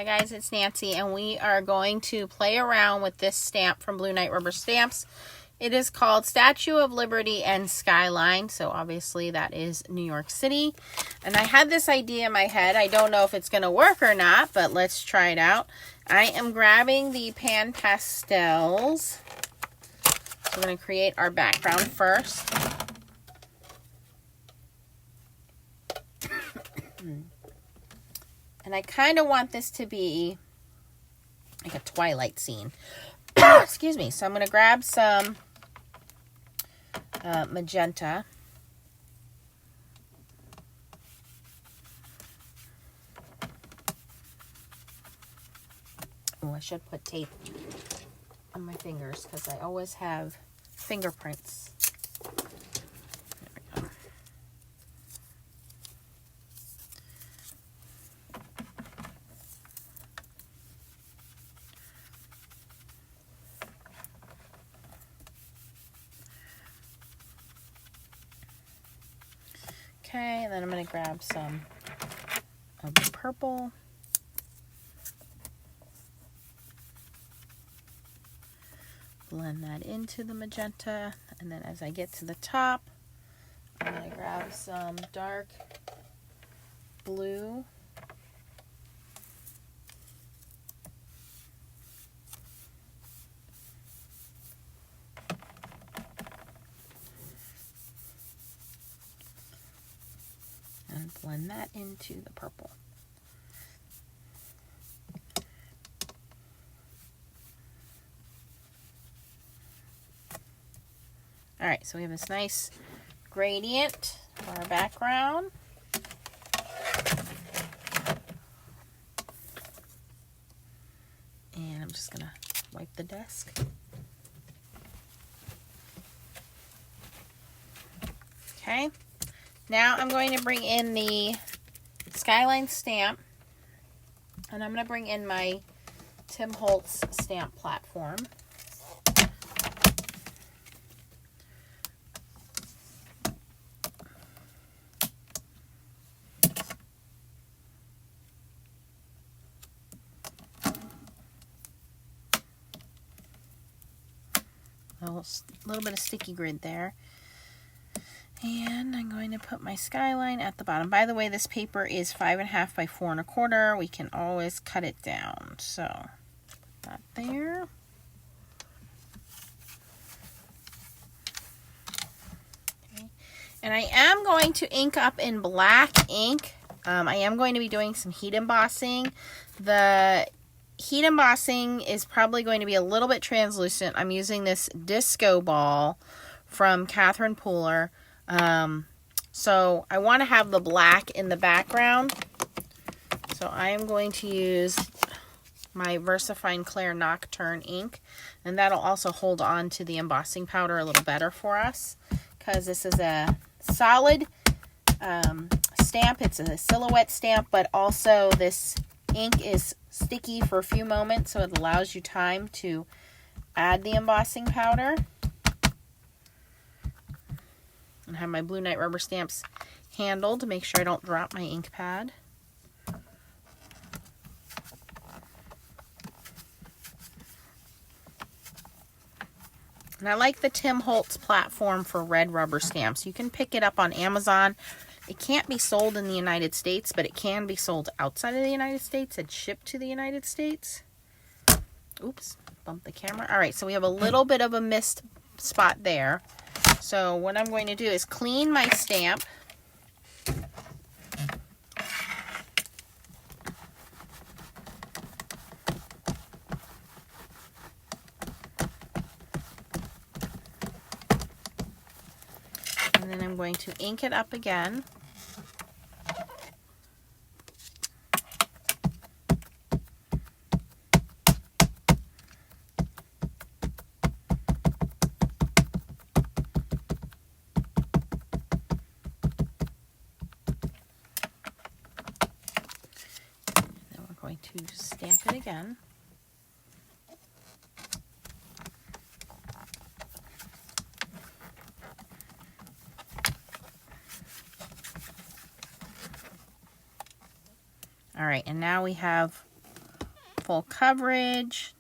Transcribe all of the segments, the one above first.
Hi guys, it's Nancy, and we are going to play around with this stamp from Blue Night Rubber Stamps. It is called Statue of Liberty and Skyline, so obviously that is New York City. And I had this idea in my head. I don't know if it's going to work or not, but let's try it out. I am grabbing the pan pastels. So we're going to create our background first. And I kind of want this to be like a twilight scene. Excuse me. So I'm going to grab some magenta. Oh, I should put tape on my fingers because I always have fingerprints. There we go. Okay, and then I'm going to grab some of the purple. Blend that into the magenta, and then as I get to the top, I'm going to grab some dark blue. And blend that into the purple. All right, so we have this nice gradient for our background. And I'm just gonna wipe the desk. Okay. Now I'm going to bring in the Skyline stamp, and I'm going to bring in my Tim Holtz stamp platform. A little bit of sticky grid there. And I'm going to put my skyline at the bottom. By the way, this paper is 5.5 by 4 1/4. We can always cut it down. So, put that there. Okay. And I am going to ink up in black ink. I am going to be doing some heat embossing. The heat embossing is probably going to be a little bit translucent. I'm using this disco ball from Catherine Pooler. So I want to have the black in the background. So I am going to use my VersaFine Clair Nocturne ink. And that'll also hold on to the embossing powder a little better for us, because this is a solid stamp. It's a silhouette stamp, but also this ink is sticky for a few moments, so it allows you time to add the embossing powder. And have my Blue Night Rubber Stamps handled to make sure I don't drop my ink pad. And I like the Tim Holtz platform for red rubber stamps. You can pick it up on Amazon. It can't be sold in the United States, but it can be sold outside of the United States and shipped to the United States. Oops, bumped the camera. All right, so we have a little bit of a missed spot there. So what I'm going to do is clean my stamp. And then I'm going to ink it up again. To stamp it again. All right, and now we have full coverage.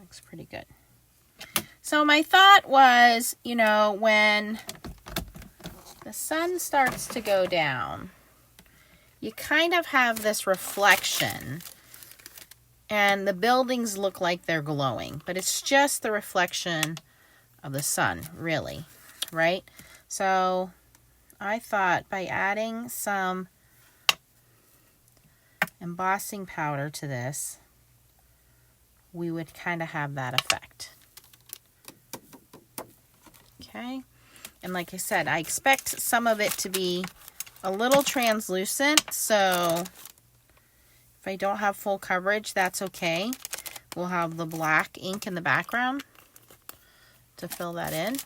Looks pretty good. So my thought was, you know, when the sun starts to go down, you kind of have this reflection, and the buildings look like they're glowing, but it's just the reflection of the sun, really, right? So I thought by adding some embossing powder to this, we would kind of have that effect. Okay, and like I said, I expect some of it to be a little translucent, so if I don't have full coverage, that's okay. We'll have the black ink in the background to fill that in.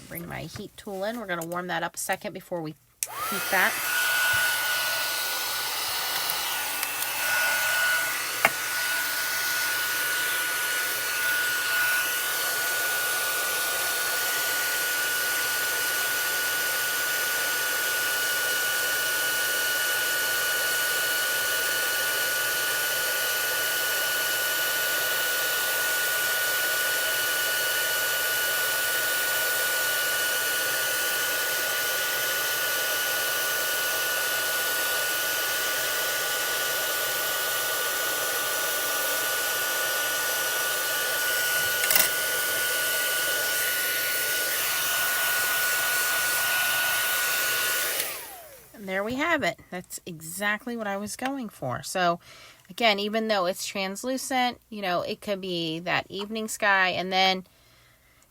Bring my heat tool in. We're going to warm that up a second before we heat that. There we have it. That's exactly what I was going for. So again, even though it's translucent, you know, it could be that evening sky. And then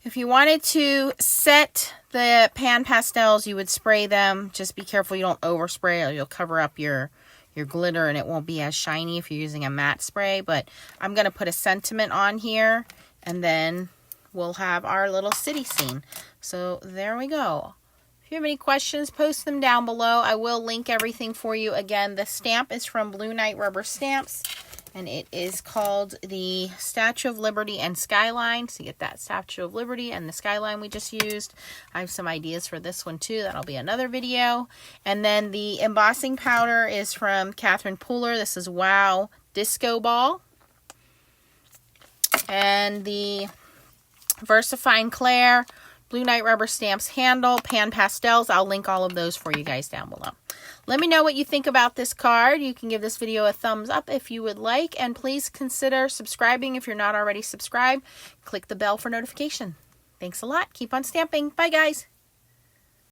if you wanted to set the pan pastels, you would spray them. Just be careful you don't overspray or you'll cover up your glitter and it won't be as shiny if you're using a matte spray. But I'm going to put a sentiment on here, and then we'll have our little city scene. So there we go. If you have any questions, post them down below. I will link everything for you. Again, the stamp is from Blue Night Rubber Stamps, and it is called the Statue of Liberty and Skyline. So you get that Statue of Liberty and the Skyline we just used. I have some ideas for this one too. That'll be another video. And then the embossing powder is from Catherine Pooler. This is Wow Disco Ball. And the VersaFine Claire Blue Night Rubber Stamps handle, pan pastels. I'll link all of those for you guys down below. Let me know what you think about this card. You can give this video a thumbs up if you would like. And please consider subscribing if you're not already subscribed. Click the bell for notification. Thanks a lot. Keep on stamping. Bye, guys.